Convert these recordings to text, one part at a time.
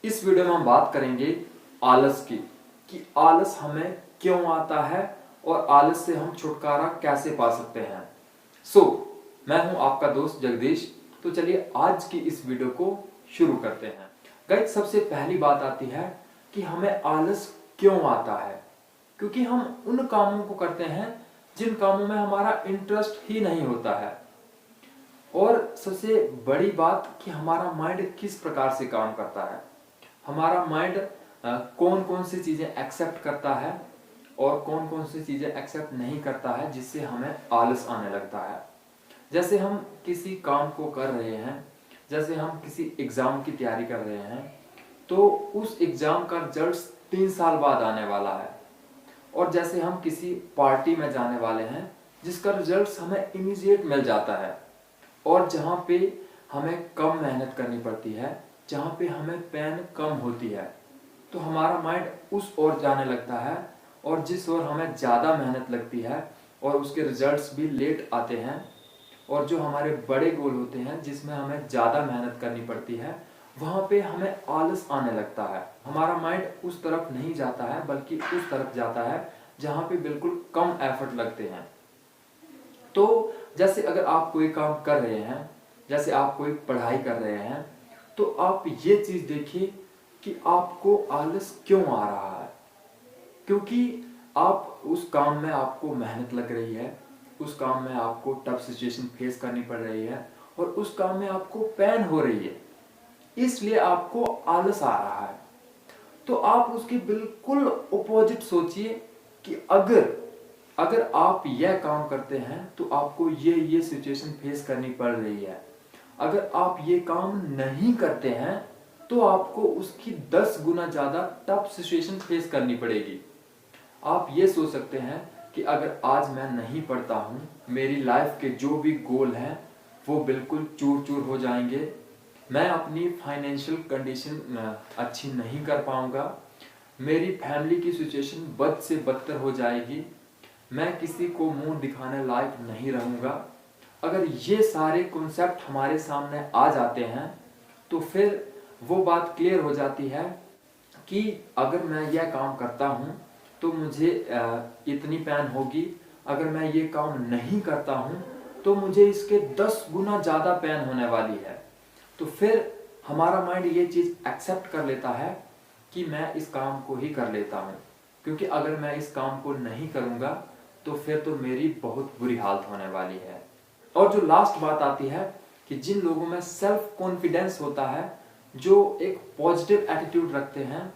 इस वीडियो में हम बात करेंगे आलस की, कि आलस हमें क्यों आता है और आलस से हम छुटकारा कैसे पा सकते हैं। मैं हूं आपका दोस्त जगदीश। तो चलिए आज की इस वीडियो को शुरू करते हैं। गाइस, सबसे पहली बात आती है कि हमें आलस क्यों आता है, क्योंकि हम उन कामों को करते हैं जिन कामों में हमारा इंटरेस्ट ही नहीं होता है। और सबसे बड़ी बात कि हमारा माइंड किस प्रकार से काम करता है, हमारा माइंड कौन कौन सी चीजें एक्सेप्ट करता है और कौन कौन सी चीजें एक्सेप्ट नहीं करता है, जिससे हमें आलस आने लगता है। जैसे हम किसी काम को कर रहे हैं, जैसे हम किसी एग्जाम की तैयारी कर रहे हैं, तो उस एग्जाम का रिजल्ट 3 साल बाद आने वाला है। और जैसे हम किसी पार्टी में जाने वाले हैं जिसका रिजल्ट हमें इमीडिएट मिल जाता है, और जहाँ पे हमें कम मेहनत करनी पड़ती है, जहाँ पे हमें पेन कम होती है, तो हमारा माइंड उस ओर जाने लगता है। और जिस ओर हमें ज़्यादा मेहनत लगती है और उसके रिजल्ट्स भी लेट आते हैं, और जो हमारे बड़े गोल होते हैं जिसमें हमें ज़्यादा मेहनत करनी पड़ती है, वहाँ पे हमें आलस आने लगता है। हमारा माइंड उस तरफ नहीं जाता है, बल्कि उस तरफ जाता है जहाँ पे बिल्कुल कम एफर्ट लगते हैं। तो जैसे अगर आप कोई काम कर रहे हैं, जैसे आप कोई पढ़ाई कर रहे हैं, तो आप ये चीज देखिए कि आपको आलस क्यों आ रहा है। क्योंकि आप उस काम में आपको मेहनत लग रही है, उस काम में आपको टफ सिचुएशन फेस करनी पड़ रही है, और उस काम में आपको पेन हो रही है, इसलिए आपको आलस आ रहा है। तो आप उसकी बिल्कुल अपोजिट सोचिए कि अगर आप यह काम करते हैं तो आपको ये सिचुएशन फेस करनी पड़ रही है। अगर आप ये काम नहीं करते हैं तो आपको उसकी 10 गुना ज्यादा टफ सिचुएशन फेस करनी पड़ेगी। आप ये सोच सकते हैं कि अगर आज मैं नहीं पढ़ता हूं, मेरी लाइफ के जो भी गोल हैं वो बिल्कुल चूर चूर हो जाएंगे, मैं अपनी फाइनेंशियल कंडीशन अच्छी नहीं कर पाऊंगा, मेरी फैमिली की सिचुएशन बद से बदतर हो जाएगी, मैं किसी को मुंह दिखाने लायक नहीं रहूंगा। अगर ये सारे कॉन्सेप्ट हमारे सामने आ जाते हैं तो फिर वो बात क्लियर हो जाती है कि अगर मैं यह काम करता हूं तो मुझे इतनी पेन होगी, अगर मैं ये काम नहीं करता हूं तो मुझे इसके 10 गुना ज्यादा पेन होने वाली है। तो फिर हमारा माइंड ये चीज एक्सेप्ट कर लेता है कि मैं इस काम को ही कर लेता हूं, क्योंकि अगर मैं इस काम को नहीं करूंगा तो फिर तो मेरी बहुत बुरी हालत होने वाली है। और जो लास्ट बात आती है कि जिन लोगों में सेल्फ कॉन्फिडेंस होता है, जो एक पॉजिटिव एटीट्यूड रखते हैं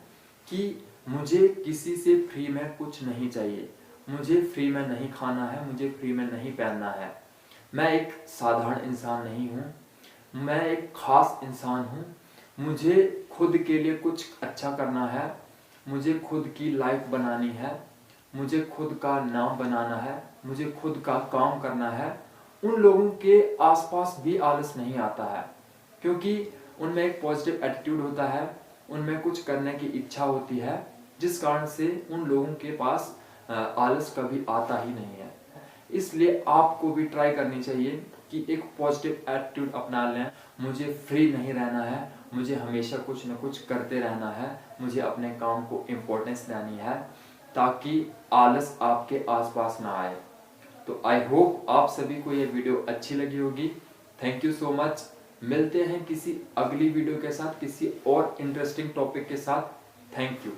कि मुझे किसी से फ्री में कुछ नहीं चाहिए, मुझे फ्री में नहीं खाना है, मुझे फ्री में नहीं पहनना है, मैं एक साधारण इंसान नहीं हूँ, मैं एक खास इंसान हूँ, मुझे खुद के लिए कुछ अच्छा करना है, मुझे खुद की लाइफ बनानी है, मुझे खुद का नाम बनाना है, मुझे खुद का काम करना है। उन लोगों के आसपास भी आलस नहीं आता है, क्योंकि उनमें एक पॉजिटिव एटीट्यूड होता है, उनमें कुछ करने की इच्छा होती है, जिस कारण से उन लोगों के पास आलस कभी आता ही नहीं है। इसलिए आपको भी ट्राई करनी चाहिए कि एक पॉजिटिव एटीट्यूड अपना लें। मुझे फ्री नहीं रहना है, मुझे हमेशा कुछ न कुछ करते रहना है, मुझे अपने काम को इम्पोर्टेंस देनी है, ताकि आलस आपके आसपास ना आए। तो आई होप आप सभी को ये वीडियो अच्छी लगी होगी। Thank you so much. मिलते हैं किसी अगली वीडियो के साथ, किसी और इंटरेस्टिंग टॉपिक के साथ। Thank you.